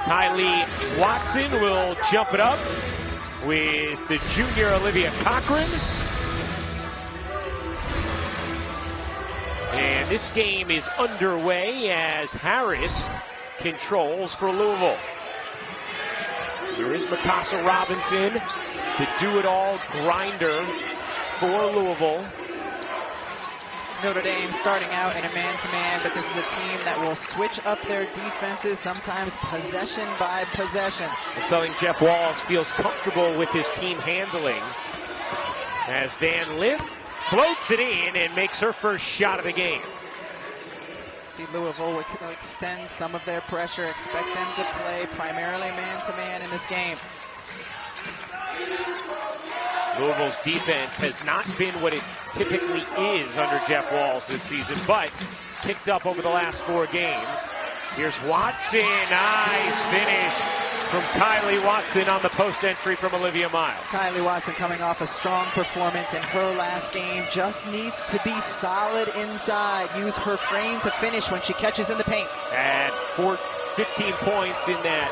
Kylee Watson will jump it up with the junior Olivia Cochran. And this game is underway as Harris controls for Louisville. Here is Mikasa Robinson, the do-it-all grinder for Louisville. Notre Dame starting out in a man-to-man, but this is a team that will switch up their defenses, sometimes possession by possession. And something Jeff Walz feels comfortable with his team handling as Van Lith floats it in and makes her first shot of the game. See, Louisville will extend some of their pressure, expect them to play primarily man-to-man in this game. Louisville's defense has not been what it typically is under Jeff Walz this season, but it's kicked up over the last 4 games. Here's Watson, nice finish from Kylee Watson on the post entry from Olivia Miles. Kylee Watson coming off a strong performance in her last game, just needs to be solid inside, use her frame to finish when she catches in the paint. At 15 points in that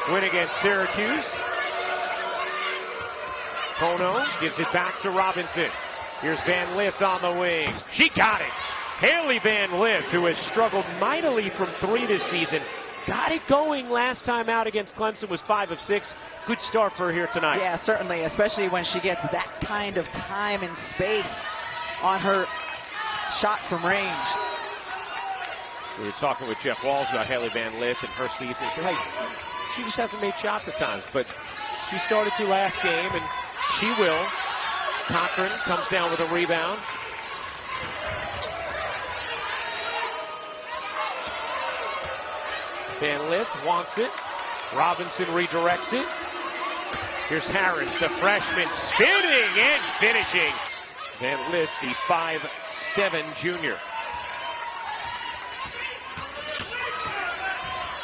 win against Syracuse. Kono gives it back to Robinson. Here's Van Lith on the wing. She got it. Haley Van Lith, who has struggled mightily from 3 this season, got it going last time out against Clemson, was 5 of 6. Good start for her here tonight. Yeah, certainly, especially when she gets that kind of time and space on her shot from range. We were talking with Jeff Walz about Haley Van Lith and her season. He said, hey, she just hasn't made shots at times, but she started to last game, and she will. Cochran comes down with a rebound. Van Lith wants it. Robinson redirects it. Here's Harris, the freshman, spinning and finishing. Van Lith, the 5'7" junior.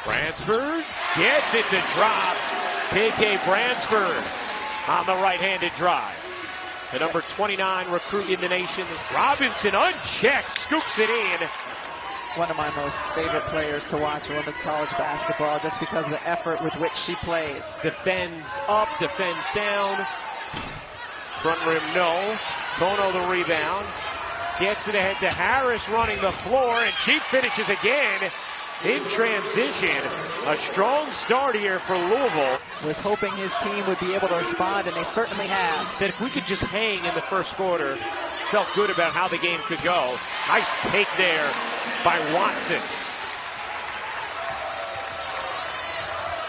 Bransford gets it to drop. KK Bransford on the right-handed drive. The number 29 recruit in the nation. Robinson unchecked, scoops it in. One of my most favorite players to watch in women's college basketball, just because of the effort with which she plays. Defends up, defends down. Front rim, no. Kono the rebound. Gets it ahead to Harris running the floor, and she finishes again in transition. A strong start here for Louisville. Was hoping his team would be able to respond, and they certainly have. Said if we could just hang in the first quarter, felt good about how the game could go. Nice take there by Watson.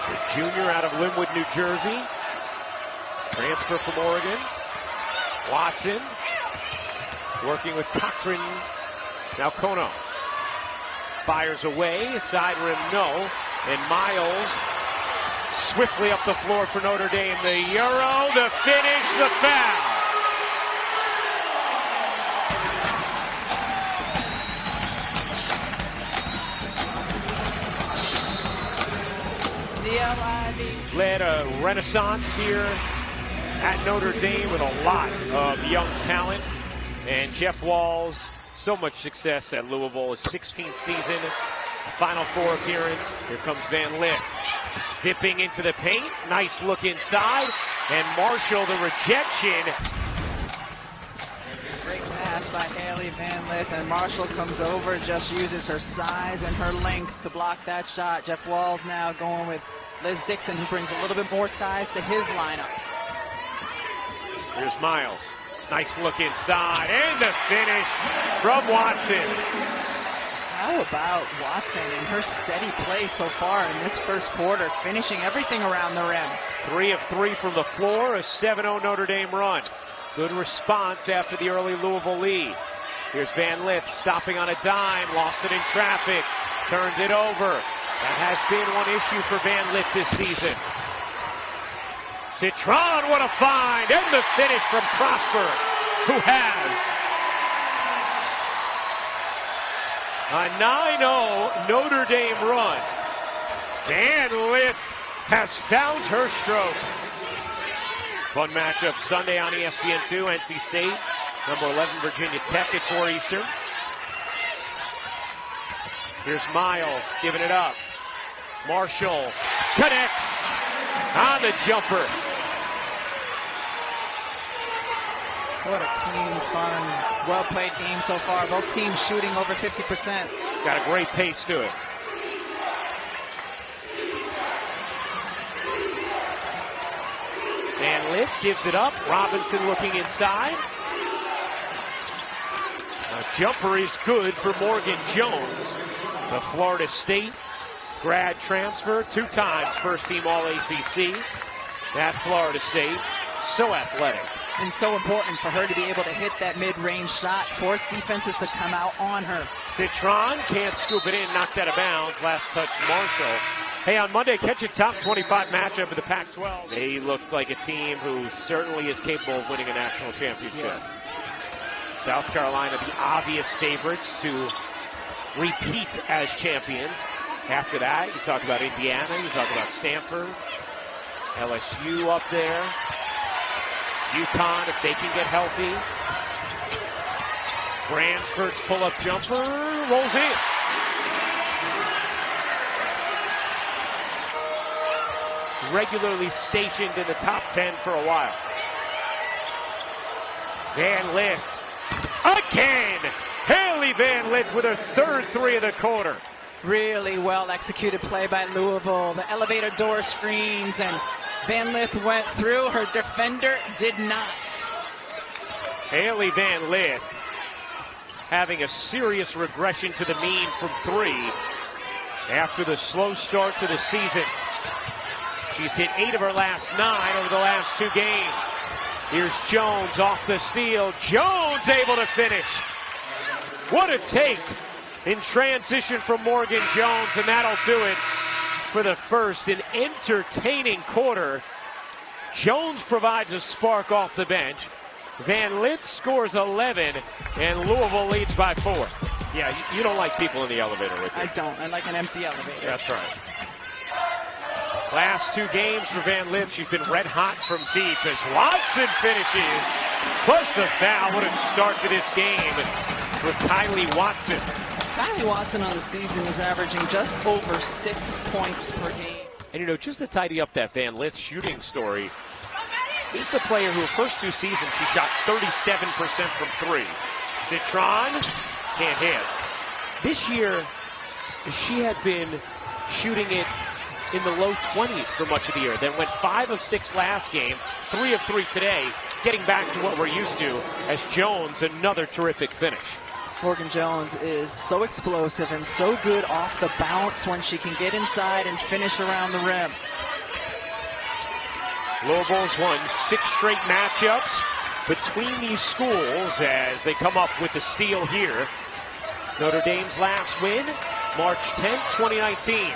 The junior out of Linwood, New Jersey. Transfer from Oregon. Watson working with Cochran. Now Kono fires away, side rim no, and Miles swiftly up the floor for Notre Dame. The Euro, the finish, the foul. Niele Ivey led a renaissance here at Notre Dame with a lot of young talent. And Jeff Walz, so much success at Louisville, his 16th season, Final Four appearance. Here comes Van Lith. Zipping into the paint. Nice look inside. And Marshall, the rejection. Great pass by Haley Van Lith, and Marshall comes over, just uses her size and her length to block that shot. Jeff Walz now going with Liz Dixon, who brings a little bit more size to his lineup. Here's Miles. Nice look inside, and the finish from Watson. How about Watson and her steady play so far in this first quarter, finishing everything around the rim? 3 of 3 from the floor, a 7-0 Notre Dame run. Good response after the early Louisville lead. Here's Van Lith stopping on a dime, lost it in traffic, turned it over. That has been one issue for Van Lith this season. Citron, what a find, and the finish from Prosper, who has a 9-0 Notre Dame run. Van Lith has found her stroke. Fun matchup Sunday on ESPN2, NC State, number 11 Virginia Tech at 4 Eastern. Here's Miles giving it up. Marshall connects on the jumper. What a clean, fun, well-played game so far. Both teams shooting over 50%. Got a great pace to it. Van Lith gives it up. Robinson looking inside. A jumper is good for Morgan Jones, the Florida State grad transfer, 2 times first-team All-ACC at Florida State. So athletic. And so important for her to be able to hit that mid-range shot, force defenses to come out on her. Citron can't scoop it in, knocked out of bounds. Last touch, Marshall. Hey, on Monday, catch a top 25 matchup of the Pac-12. They looked like a team who certainly is capable of winning a national championship. Yes. South Carolina, the obvious favorites to repeat as champions. After that, you talk about Indiana, you talk about Stanford, LSU up there, UConn if they can get healthy. Bransford's pull-up jumper rolls in. Regularly stationed in the top 10 for a while. Van Lith again. Haley Van Lith with her 3rd 3 of the quarter. Really well executed play by Louisville. The elevator door screens, and Van Lith went through. Her defender did not. Haley Van Lith having a serious regression to the mean from 3 after the slow start to the season. She's hit 8 of her last 9 over the last 2 games. Here's Jones off the steal. Jones able to finish. What a take in transition from Morgan Jones, and that'll do it for the first. An entertaining quarter. Jones provides a spark off the bench. Van Lith scores 11, and Louisville leads by 4. Yeah, you don't like people in the elevator with you. I don't. I like an empty elevator. That's right. Last 2 games for Van Lith, she's been red hot from deep as Watson finishes. Plus the foul. What a start to this game for Kylee Watson. Kylee Watson on the season is averaging just over 6 points per game. And, you know, just to tidy up that Van Lith shooting story, this is the player who, first 2 seasons, she shot 37% from 3. Citron can't hit. This year, she had been shooting it in the low 20s for much of the year. Then went 5 of 6 last game, 3 of 3 today, getting back to what we're used to as Jones, another terrific finish. Morgan Jones is so explosive and so good off the bounce when she can get inside and finish around the rim. Louisville's won 6 straight matchups between these schools as they come up with the steal here. Notre Dame's last win, March 10th, 2019.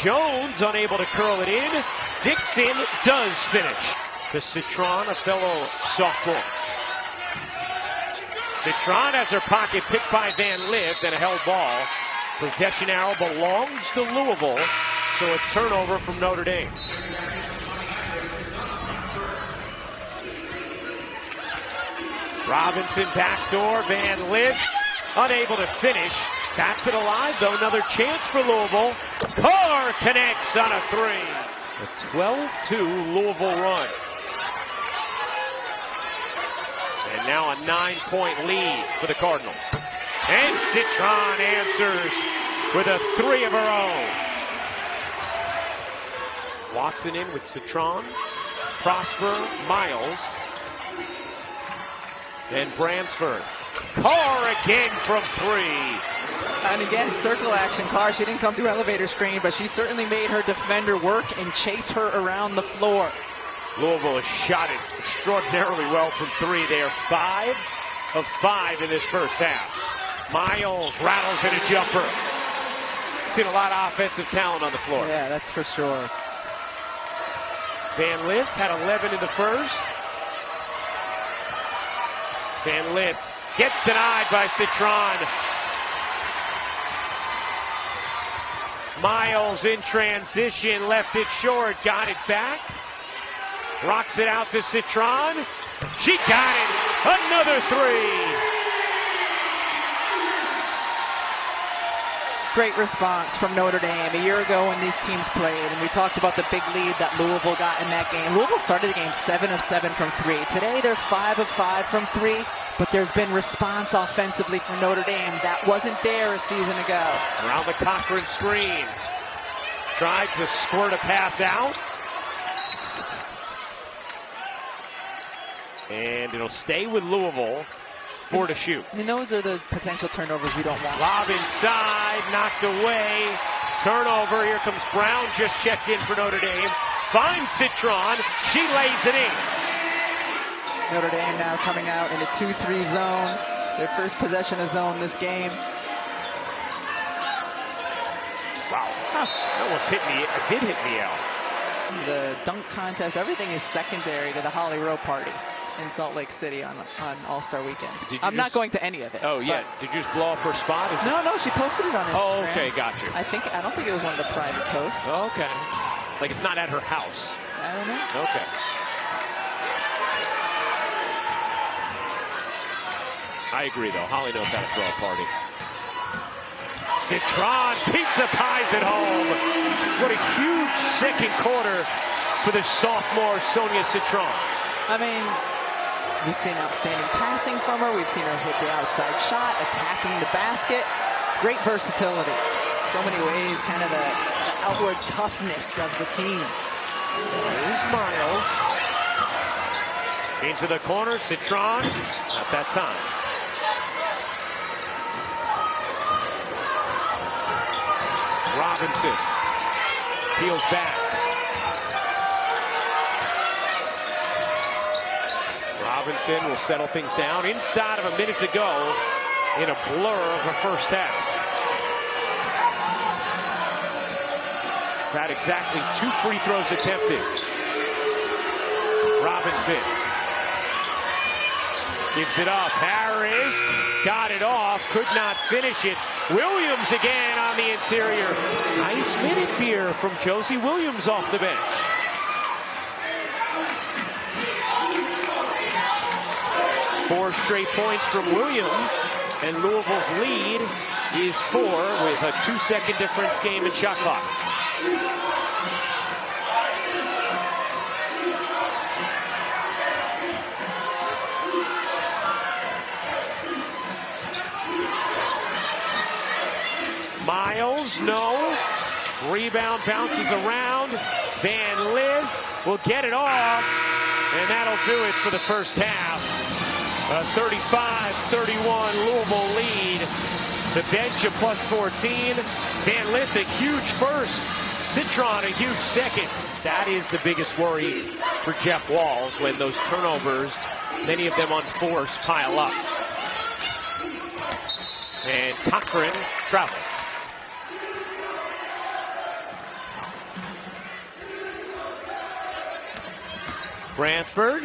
Jones unable to curl it in. Dixon does finish. To Citron, a fellow sophomore. Citron has her pocket picked by Van Lith and a held ball. Possession arrow belongs to Louisville, so a turnover from Notre Dame. Robinson backdoor, Van Lith unable to finish. Bats it alive though, another chance for Louisville. Carr connects on a 3. A 12-2 Louisville run. And now a 9-point lead for the Cardinals. And Citron answers with a 3 of her own. Watson in with Citron, Prosper, Miles, and Bransford. Carr again from 3. And again, circle action. Carr, she didn't come through elevator screen, but she certainly made her defender work and chase her around the floor. Louisville has shot it extraordinarily well from 3. They are 5 of 5 in this first half. Miles rattles in a jumper. Seen a lot of offensive talent on the floor. Yeah, that's for sure. Van Lith had 11 in the first. Van Lith gets denied by Citron. Miles in transition, left it short, got it back. Rocks it out to Citron. She got it. Another 3. great response from Notre Dame a year ago when these teams played, and we talked about the big lead that Louisville got in that game. Louisville started the game 7 of 7 from 3. Today they're 5 of 5 from 3, but there's been response offensively from Notre Dame that wasn't there a season ago. Around the Cochran screen. Tried to squirt a pass out. And it'll stay with Louisville. 4 to shoot. And those are the potential turnovers we don't want. Lob inside, knocked away. Turnover. Here comes Brown, just checked in for Notre Dame. Finds Citron. She lays it in. Notre Dame now coming out in a 2-3 zone. Their first possession of zone this game. Wow. That almost hit me. It did hit Niele. The dunk contest, everything is secondary to the Holly Rowe party in Salt Lake City on All-Star Weekend. I'm not going to any of it. Oh, yeah. Did you just blow up her spot? No, she posted it on Instagram. Oh, okay, got you. I don't think it was one of the private posts. Oh, okay. Like it's not at her house. I don't know. Okay. I agree, though. Holly knows how to throw a party. Citron pizza pies it home. What a huge second quarter for the sophomore Sonia Citron. I mean, we've seen outstanding passing from her. We've seen her hit the outside shot, attacking the basket. Great versatility. So many ways, kind of the outward toughness of the team. There's Miles. Into the corner, Citron. Not that time. Robinson peels back. Robinson will settle things down inside of a minute to go in a blur of the first half. Had exactly 2 free throws attempted. Robinson gives it up. Harris got it off, could not finish it. Williams again on the interior. Nice minutes here from Josie Williams off the bench. Four straight points from Williams, and Louisville's lead is 4 with a 2-second difference game in shot clock. Miles, no. Rebound bounces around. Van Lith will get it off, and that'll do it for the first half. A 35-31 Louisville lead. The bench a plus 14. Van Lith a huge first. Citron a huge second. That is the biggest worry for Jeff Walz when those turnovers, many of them unforced, pile up. And Cochran travels. Branford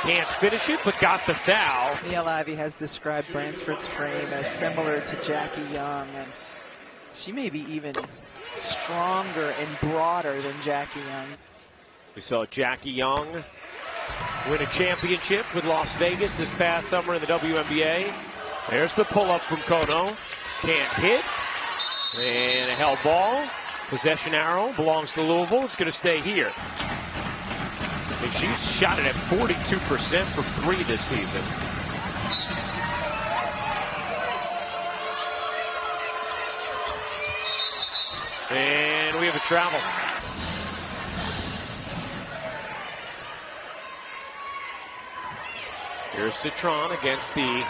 can't finish it, but got the foul. Niele Ivey has described Bransford's frame as similar to Jackie Young, and she may be even stronger and broader than Jackie Young. We saw Jackie Young win a championship with Las Vegas this past summer in the WNBA. There's the pull-up from Kono. Can't hit. And a held ball. Possession arrow belongs to Louisville. It's going to stay here. And she's shot it at 42% from 3 this season. And we have a travel. Here's Citron against the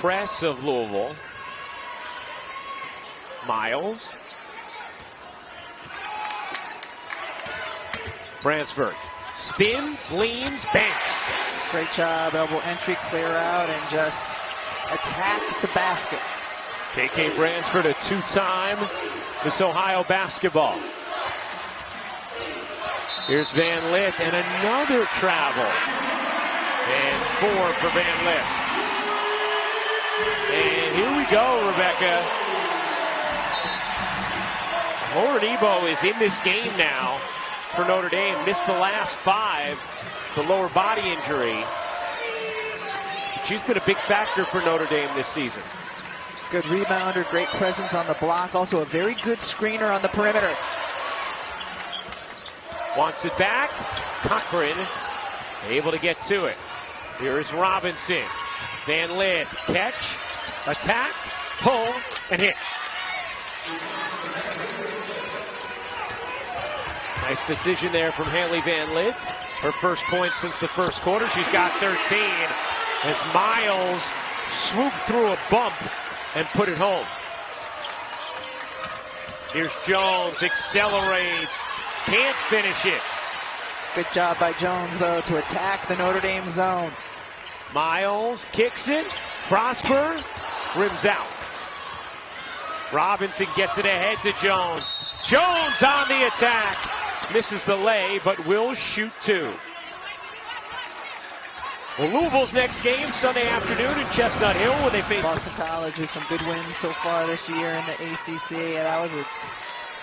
press of Louisville. Miles. Bransford spins, leans, banks. Great job, elbow entry, clear out, and just attack the basket. KK Bransford, a 2-time Miss Ohio basketball. Here's Van Lith, and another travel. And 4 for Van Lith. And here we go, Rebecca. Lauren Ebo is in this game now for Notre Dame. Missed the last 5, the lower body injury. She's been a big factor for Notre Dame this season. Good rebounder, great presence on the block. Also a very good screener on the perimeter. Wants it back. Cochran able to get to it. Here's Robinson. Van Lith, catch, attack, pull, and hit. Nice decision there from Haley Van Lith. Her first point since the first quarter. She's got 13 as Miles swooped through a bump and put it home. Here's Jones, accelerates, can't finish it. Good job by Jones, though, to attack the Notre Dame zone. Miles kicks it. Prosper rims out. Robinson gets it ahead to Jones. Jones on the attack. Misses the lay, but will shoot two. Well, Louisville's next game Sunday afternoon in Chestnut Hill where they face Boston College with some good wins so far this year in the ACC. And that was a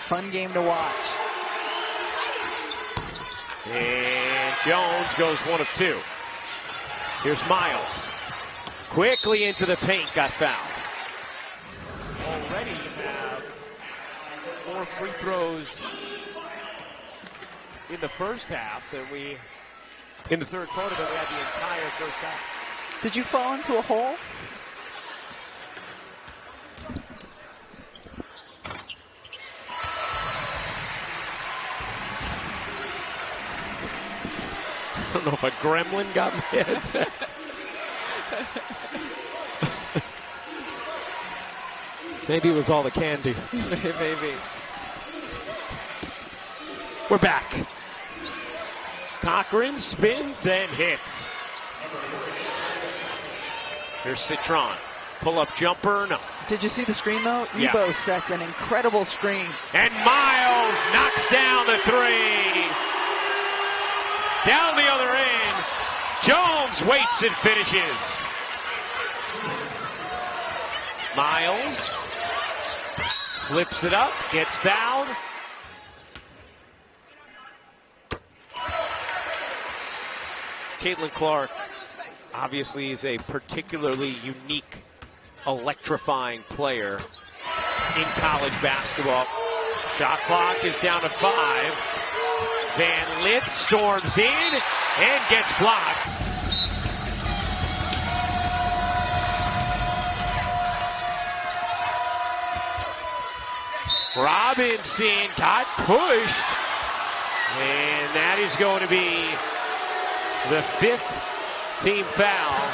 fun game to watch. And Jones goes 1 of 2. Here's Miles. Quickly into the paint, got fouled. Already have 4 free throws in the first half than we, in the third quarter, than we had the entire first half. Did you fall into a hole? I don't know if a gremlin got my headset. Maybe it was all the candy. Maybe. We're back. Cochran spins and hits. Here's Citron. Pull-up jumper, no. Did you see the screen, though? Yeah. Ebo sets an incredible screen. And Miles knocks down the 3. Down the other end. Jones waits and finishes. Miles flips it up, gets fouled. Caitlin Clark obviously is a particularly unique, electrifying player in college basketball. Shot clock is down to 5. Van Lith storms in and gets blocked. Robinson got pushed, and that is going to be the 5th team foul.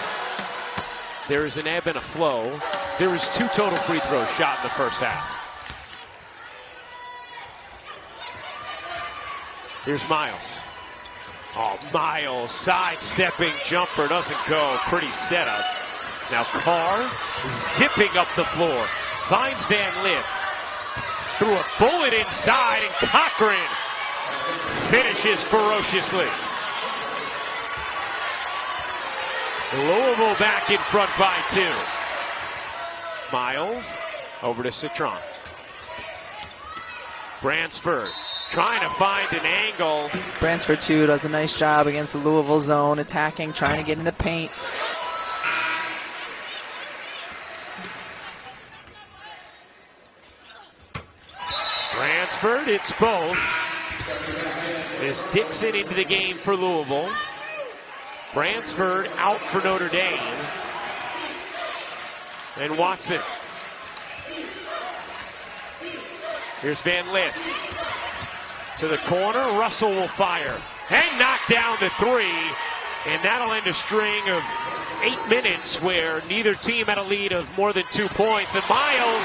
There is an ebb and a flow. There is 2 total free throws shot in the first half. Here's Miles. Oh, Miles sidestepping jumper doesn't go. Pretty setup. Now Carr zipping up the floor. Finds Van Lith. Threw a bullet inside, and Cochran finishes ferociously. Louisville back in front by 2. Miles over to Citron. Bransford trying to find an angle. Bransford, too, does a nice job against the Louisville zone, attacking, trying to get in the paint. Bransford, it's both. As Dixon into the game for Louisville. Bransford out for Notre Dame. And Watson. Here's Van Lith. To the corner, Russell will fire. And knock down the 3. And that'll end a string of 8 minutes where neither team had a lead of more than 2 points. And Miles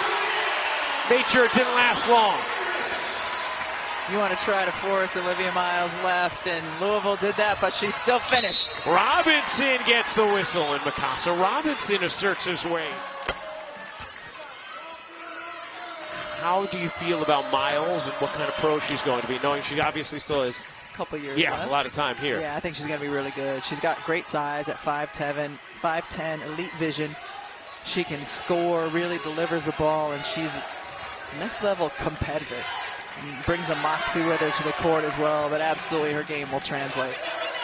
made sure it didn't last long. You want to try to force Olivia Miles left, and Louisville did that, but she still finished. Robinson gets the whistle, and Mikasa Robinson asserts his way. How do you feel about Miles and what kind of pro she's going to be, knowing she obviously still has a couple years left? A lot of time here. Yeah, I think she's going to be really good. She's got great size at 5'10", elite vision. She can score, really delivers the ball, and she's next level competitor. And brings a moxie with her to the court as well, but absolutely her game will translate.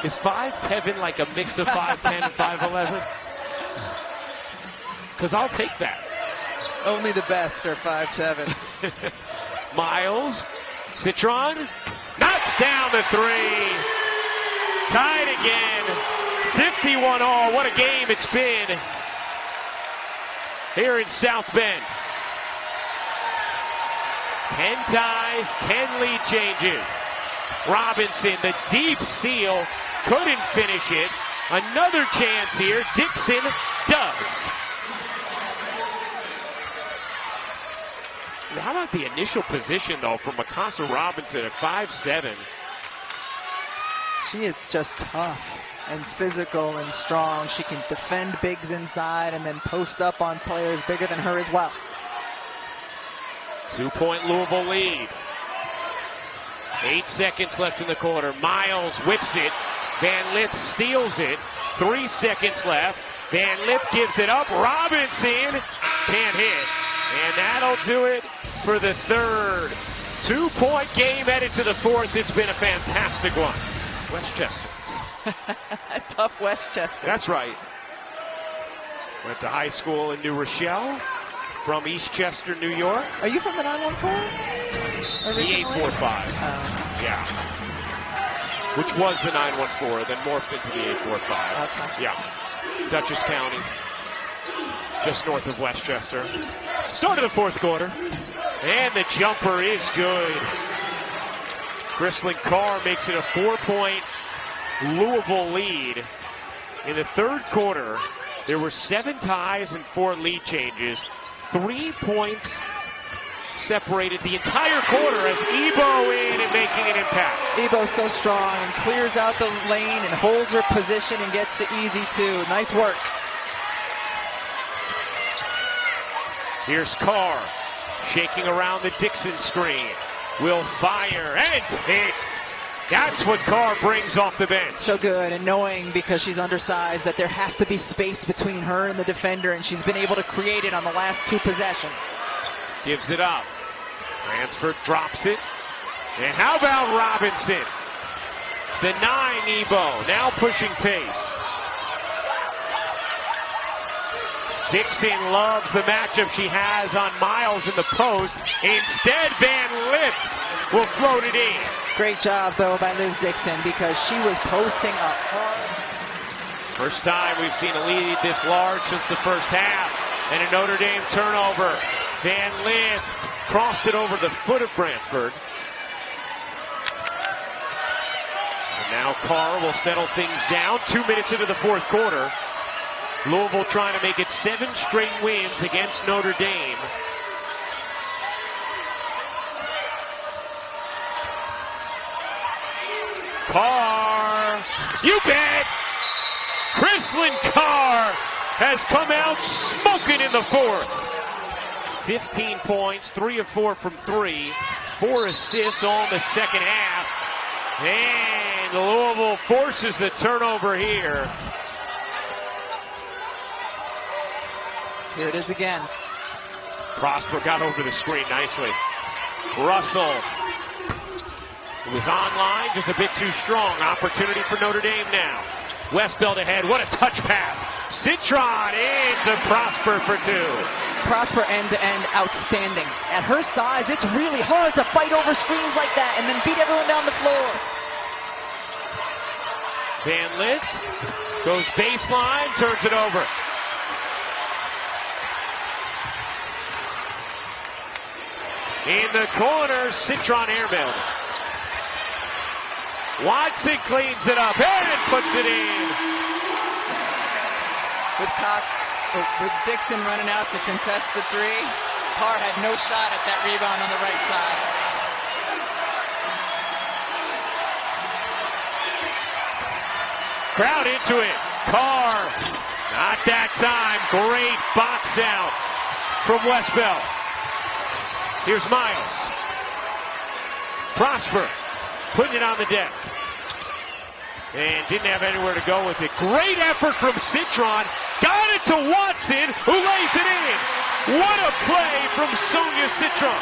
Is 5'10" like a mix of 5'10" and 5'11"? Because I'll take that. Only the best are 5'7". Miles, Citron, knocks down the three. Tied again. 51 all. What a game it's been here in South Bend. 10 ties, 10 lead changes. Robinson, the deep steal, couldn't finish it. Another chance here. Dixon does. How about the initial position, though, from Mikasa Robinson at 5'7"? She is just tough and physical and strong. She can defend bigs inside and then post up on players bigger than her as well. 2-point Louisville lead. 8 seconds left in the quarter. Miles whips it. Van Lith steals it. 3 seconds left. Van Lith gives it up. Robinson can't hit. And that'll do it for the third. 2-point game headed to the fourth. It's been a fantastic one. Westchester. Tough Westchester. That's right. Went to high school in New Rochelle from Eastchester, New York. Are you from the 914? The 845. Yeah. Which was the 914, then morphed into the 845. Okay. Yeah. Dutchess County. Just north of Westchester. Start of the fourth quarter. And the jumper is good. Chrislyn Carr makes it a 4-point Louisville lead. In the third quarter, there were 7 ties and 4 lead changes. 3 points separated the entire quarter as Ebo in and making an impact. Ebo's so strong and clears out the lane and holds her position and gets the easy 2. Nice work. Here's Carr shaking around the Dixon screen. Will fire and hit. That's what Carr brings off the bench. So good, and knowing because she's undersized that there has to be space between her and the defender, and she's been able to create it on the last 2 possessions. Gives it up. Ransford drops it. And how about Robinson? Denying Ebo. Now pushing pace. Dixon loves the matchup she has on Miles in the post. Instead, Van Lith will float it in. Great job, though, by Liz Dixon because she was posting up hard. First time we've seen a lead this large since the first half. And a Notre Dame turnover. Van Lith crossed it over the foot of Brantford. And now Carr will settle things down. 2 minutes into the fourth quarter. Louisville trying to make it 7 straight wins against Notre Dame. Carr, you bet! Chrislyn Carr has come out smoking in the fourth. 15 points, 3 of 4 from 3, 4 assists all in the second half. And Louisville forces the turnover here. Here it is again. Prosper got over the screen nicely. Russell was online, just a bit too strong. Opportunity for Notre Dame now. Westbelt ahead. What a touch pass. Citron into Prosper for 2. Prosper end-to-end outstanding. At her size, it's really hard to fight over screens like that and then beat everyone down the floor. Van Lith goes baseline, turns it over. In the corner, Citron airmailed. Watson cleans it up and puts it in. With Dixon running out to contest the 3, Carr had no shot at that rebound on the right side. Crowd into it. Carr, not that time. Great box out from Westbelt. Here's Miles. Prosper putting it on the deck. And didn't have anywhere to go with it. Great effort from Citron. Got it to Watson, who lays it in. What a play from Sonia Citron.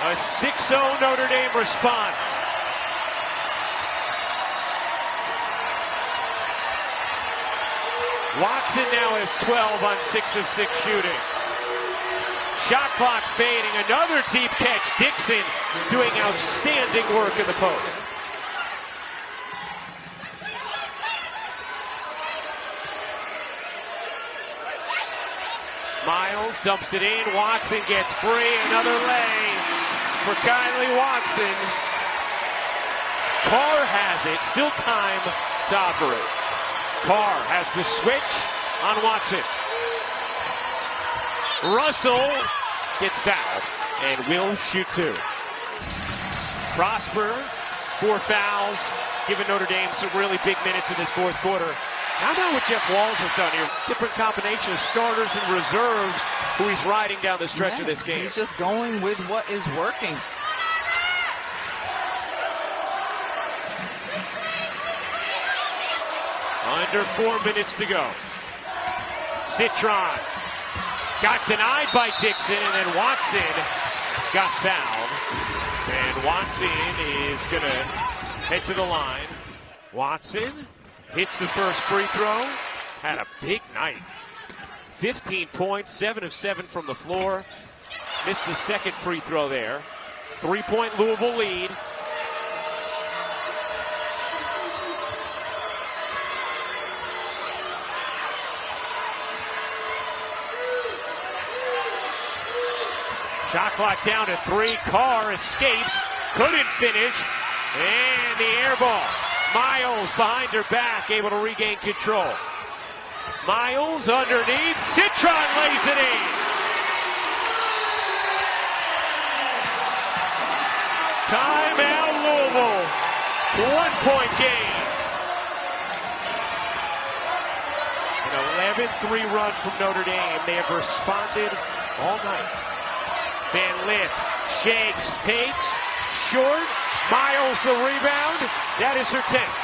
A 6-0 Notre Dame response. Watson now has 12 on 6 of 6 shooting. Shot clock fading. Another deep catch. Dixon doing outstanding work in the post. Miles dumps it in. Watson gets free. Another lay for Kylee Watson. Carr has it. Still time to operate. Carr has the switch on Watson. Russell gets fouled and will shoot 2. Prosper, 4 fouls, giving Notre Dame some really big minutes in this fourth quarter. How about what Jeff Walls has done here? Different combination of starters and reserves who he's riding down the stretch of this game. He's just going with what is working. Under 4 minutes to go. Citron got denied by Dixon, and then Watson got fouled. And Watson is going to head to the line. Watson hits the first free throw. Had a big night. 15 points, 7 of 7 from the floor. Missed the second free throw there. 3-point Louisville lead. Shot clock down to 3. Carr escapes. Couldn't finish. And the air ball. Miles behind her back, able to regain control. Miles underneath. Citron lays it in. Timeout Louisville. 1-point game. An 11-3 run from Notre Dame. They have responded all night. Van Lith shakes, takes, short. Miles the rebound. That is her 10th.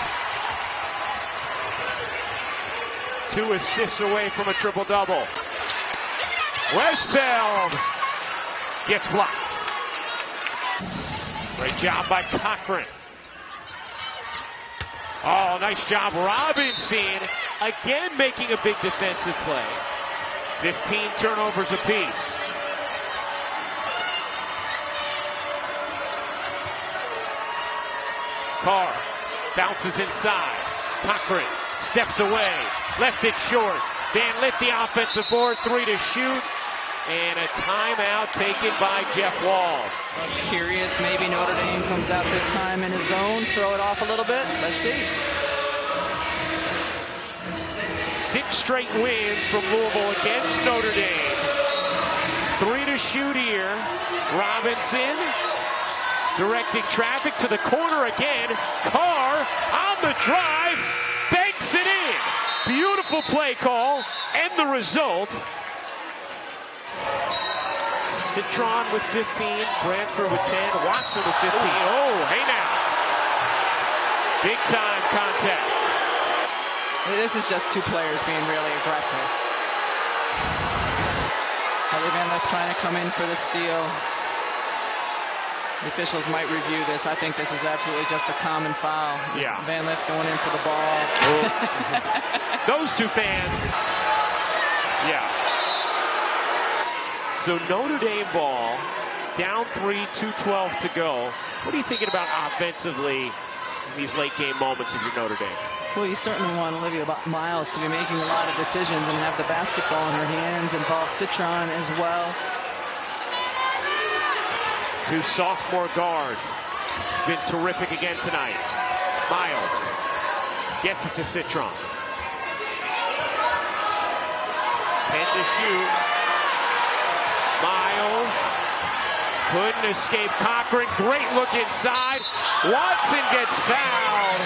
2 assists away from a triple-double. Westfeld gets blocked. Great job by Cochran. Oh, nice job. Robinson again making a big defensive play. 15 turnovers apiece. Carr bounces inside. Cochran steps away. Left it short. Van Lith the offensive board. 3 to shoot. And a timeout taken by Jeff Walls. Curious, maybe Notre Dame comes out this time in his zone. Throw it off a little bit. Let's see. 6 straight wins from Louisville against Notre Dame. 3 to shoot here. Robinson directing traffic to the corner again. Carr on the drive, banks it in. Beautiful play call, and the result. Citron with 15, Branford with 10, Watson with 15. Oh, hey now. Big time contact. This is just 2 players being really aggressive. Olivia trying to come in for the steal. The officials might review this. I think this is absolutely just a common foul. Yeah. Van Lith going in for the ball. Those 2 fans. Yeah. So Notre Dame ball, down 3, 2:12 to go. What are you thinking about offensively in these late game moments if you're Notre Dame? Well, you certainly want Olivia Miles to be making a lot of decisions and have the basketball in her hands, involve Citron as well. 2 sophomore guards. Been terrific again tonight. Miles gets it to Citron. 10 to shoot. Miles couldn't escape Cochran. Great look inside. Watson gets fouled.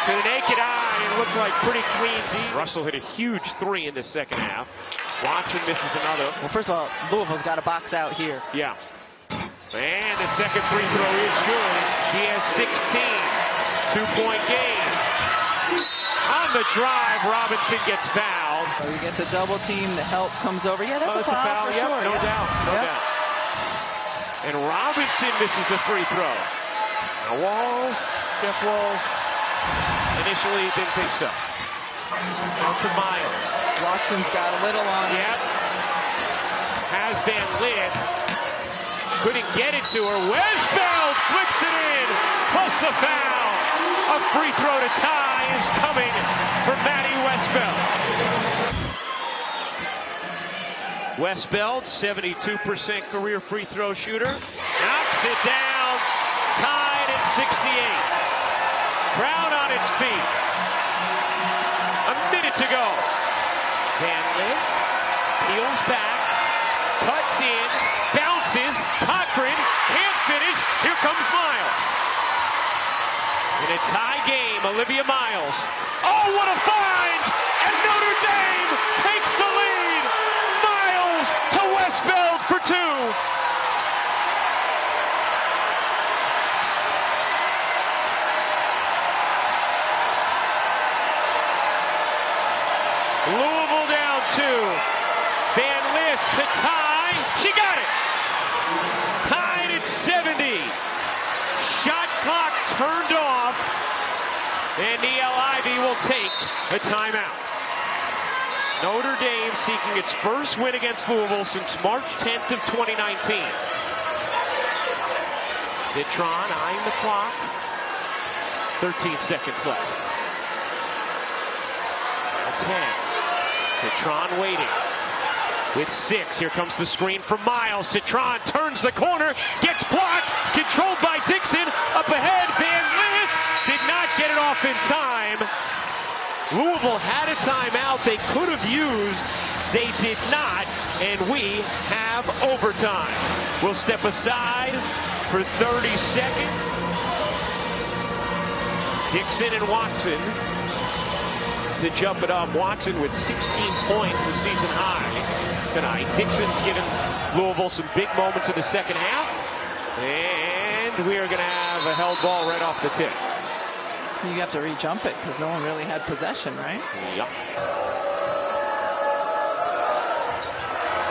To the naked eye, it looked like pretty clean deep. Russell hit a huge 3 in the second half. Watson misses another. Well, first of all, Louisville's got to box out here. Yeah. And the second free throw is good. She has 16. 2-point game. On the drive, Robinson gets fouled. So you get the double team, the help comes over. Yeah, that's a a foul for yep, sure. No doubt. No doubt. And Robinson misses the free throw. Now Jeff Walls, initially didn't think so. Out to Miles. Watson's got a little on it. Yep. Has Van Lith. Couldn't get it to her. Westbeld flips it in. Plus the foul. A free throw to tie is coming for Maddie Westbeld. Westbeld, 72% career free throw shooter. Knocks it down. Tied at 68. Brown on its feet. A minute to go. Van Lith peels back. Cuts in. Bounces. Cochran can't finish. Here comes Miles. In a tie game, Olivia Miles. Oh, what a find! And Notre Dame takes the lead. Miles to Westbeld for two. Louisville down two. Van Lith to tie. She got it. Tied at 70. Shot clock turned off. And Niele Ivey will take a timeout. Notre Dame seeking its first win against Louisville since March 10th of 2019. Citron eyeing the clock. 13 seconds left. 10. Citron waiting. With 6, here comes the screen from Miles. Citron turns the corner, gets blocked, controlled by Dixon. Up ahead, Van Lith did not get it off in time. Louisville had a timeout they could have used. They did not, and we have overtime. We'll step aside for 30 seconds. Dixon and Watson to jump it up. Watson with 16 points, a season high tonight. Dixon's given Louisville some big moments in the second half. And we are going to have a held ball right off the tip. You have to re-jump it because no one really had possession, right? Yep.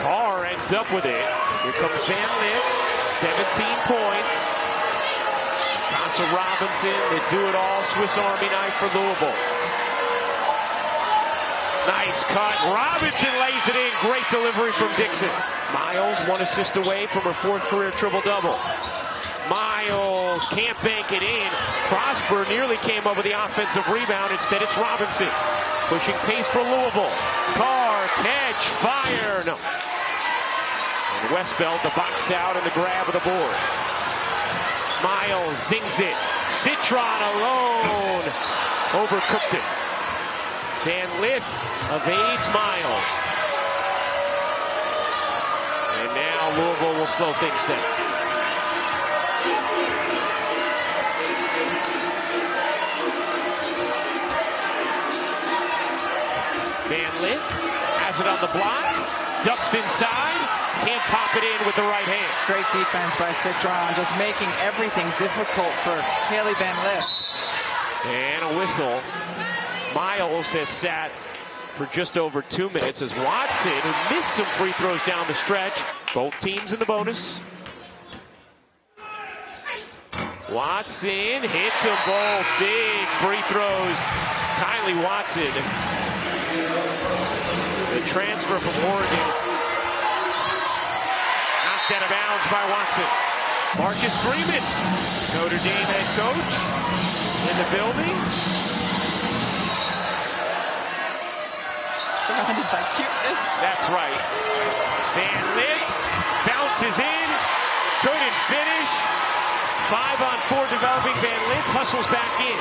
Carr ends up with it. Here comes Van Lith. 17 points. Casa Robinson, the do-it-all Swiss Army knife for Louisville. Nice cut. Robinson lays it in. Great delivery from Dixon. Miles, 1 assist away from her 4th career triple-double. Miles can't bank it in. Prosper nearly came up with the offensive rebound. Instead, it's Robinson. Pushing pace for Louisville. Carr, catch, fire. No. And Westbeld, the box out and the grab of the board. Miles zings it. Citron alone. Overcooked it. Van Lith evades Miles. And now Louisville will slow things down. Van Lith has it on the block. Ducks inside. Can't pop it in with the right hand. Great defense by Citron. Just making everything difficult for Kylee Van Lith. And a whistle. Miles has sat for just over 2 minutes as Watson, who missed some free throws down the stretch. Both teams in the bonus. Watson hits them both. Big free throws. Kylee Watson, the transfer from Oregon, knocked out of bounds by Watson. Marcus Freeman, Notre Dame head coach, in the building. Surrounded by cuteness. That's right. Van Lith bounces in. Couldn't finish. 5-on-4 developing. Van Lith hustles back in.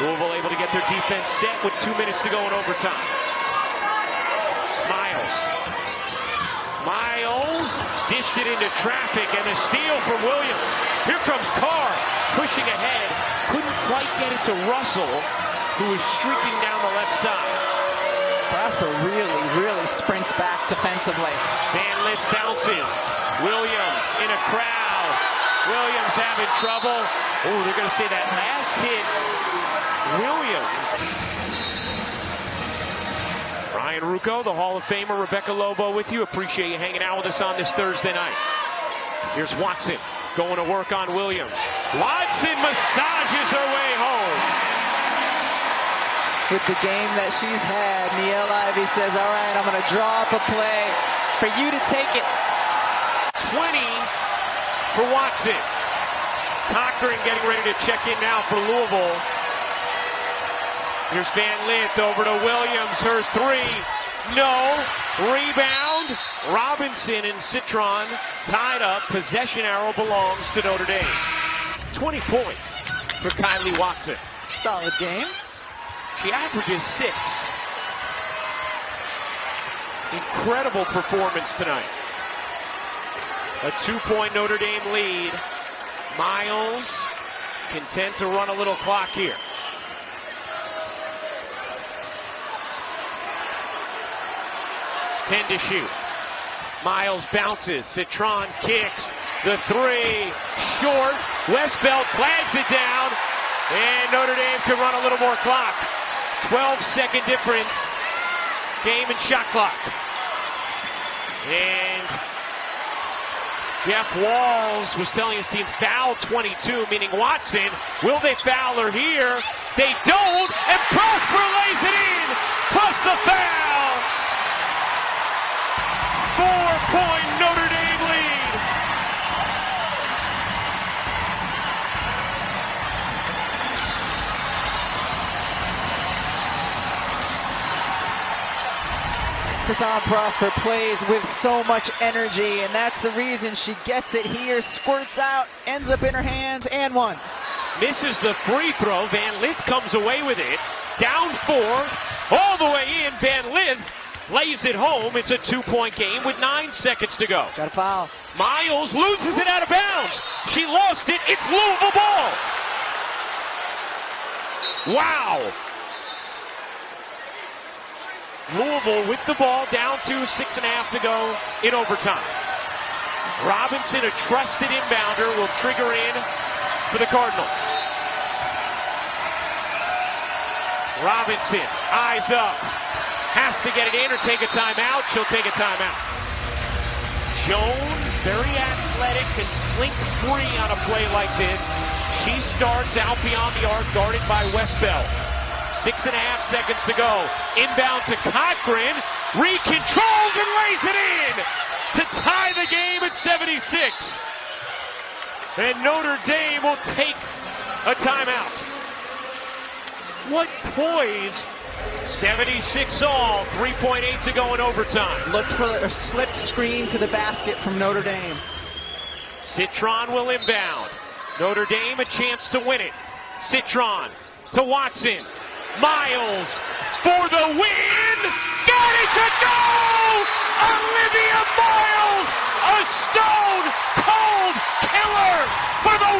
Louisville able to get their defense set with 2 minutes to go in overtime. Miles dished it into traffic and the steal from Williams. Here comes Carr pushing ahead. Couldn't quite get it to Russell, who was streaking down the left side. Prosper really sprints back defensively. Van Lith bounces. Williams in a crowd. Williams having trouble. Oh, they're going to say that last hit. Williams Ryan Rucco, the Hall of Famer, Rebecca Lobo with you. Appreciate you hanging out with us on this Thursday night. Here's Watson going to work on Williams. Watson massages her way home. With the game that she's had, Niele Ivey says, all right, I'm going to draw up a play for you to take it. 20 for Watson. Cochran getting ready to check in now for Louisville. Here's Van Lith over to Williams. Her three. No. Rebound. Robinson and Citron tied up. Possession arrow belongs to Notre Dame. 20 points for Kylee Watson. Solid game. She averages 6. Incredible performance tonight. A 2-point Notre Dame lead. Miles content to run a little clock here. Ten to shoot. Miles bounces. Citron kicks. The three. Short. Westbelt flags it down. And Notre Dame can run a little more clock. 12-second difference. Game and shot clock. And Jeff Walls was telling his team foul 22, meaning Watson. Will they foul her here? They don't. And Prosper lays it in. Plus the foul. 4-point Notre Dame lead. Hassan Prosper plays with so much energy, and that's the reason she gets it here, squirts out, ends up in her hands, and one. Misses the free throw. Van Lith comes away with it. Down 4, all the way in. Van Lith lays it home. It's a 2-point game with 9 seconds to go. Got a foul. Miles loses it out of bounds. She lost it. It's Louisville ball. Wow. Louisville with the ball, down to 6.5 to go in overtime. Robinson, a trusted inbounder, will trigger in for the Cardinals. Robinson, eyes up, has to get it in or take a timeout. She'll take a timeout. Jones, very athletic, can slink free on a play like this. She starts out beyond the arc, guarded by Westbelt. 6.5 seconds to go. Inbound to Cochran. Controls and lays it in to tie the game at 76. And Notre Dame will take a timeout. What poise. 76 all. 3.8 to go in overtime. Look for a slipped screen to the basket from Notre Dame. Citron will inbound. Notre Dame a chance to win it. Citron to Watson. Miles for the win. Got it to go! Olivia Miles, a stone cold killer for the